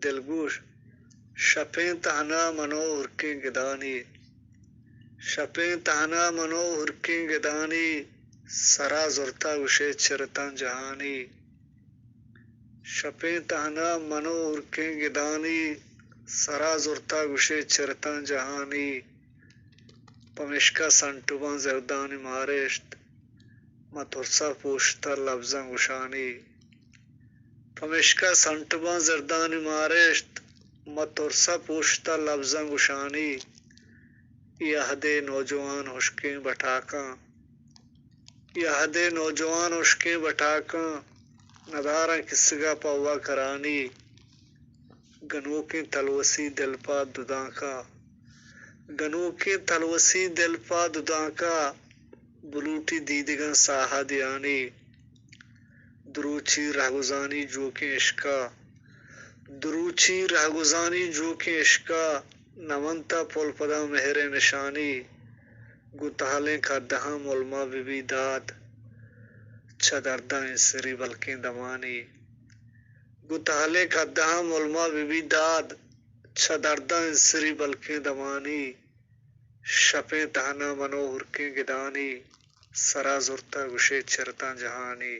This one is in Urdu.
دلگوش شپیں تہنا منو ہرکیں گدانی شپیں تہنا منو ہرکیں گدانی سرا زرتا گوشے چرتاں جہانی شپیں تہنا منو ہرکیں گدانی سرا زرتا گوشے چرتاں جہانی پمشکا سنٹوباں زردانی مارشت مترسا پوشتا لفظاں گشانی پمشکا سنٹوباں زردانی مارشت مترسا پوشتا لفظاں گشانی یہدے نوجوان ہشکیں بٹھاکاں یہدے نوجوان ہشکیں بٹھاکاں نداراں کسگا پوا کرانی گنوکیں تلوسی دل پا دداں کا گنوکیں تلوسی دل پا دداں کا بلوٹی دیدگاں ساہا دیانی دروچی رہگزانی جوکیں عشقا دروچی رہگزانی جوکیں عشقا نمنتا پول پدا مہر نشانی گتہلیں کھدہاں ملما ببی داد چھدرداں انسری بلکیں دمانی گتہلیں کھدہاں ملما ببی داد چھدرداں انسری بلکیں دمانی شپیں تہنا منو ہرکیں گدانی سرا زرتا گوشے چرتاں جہانی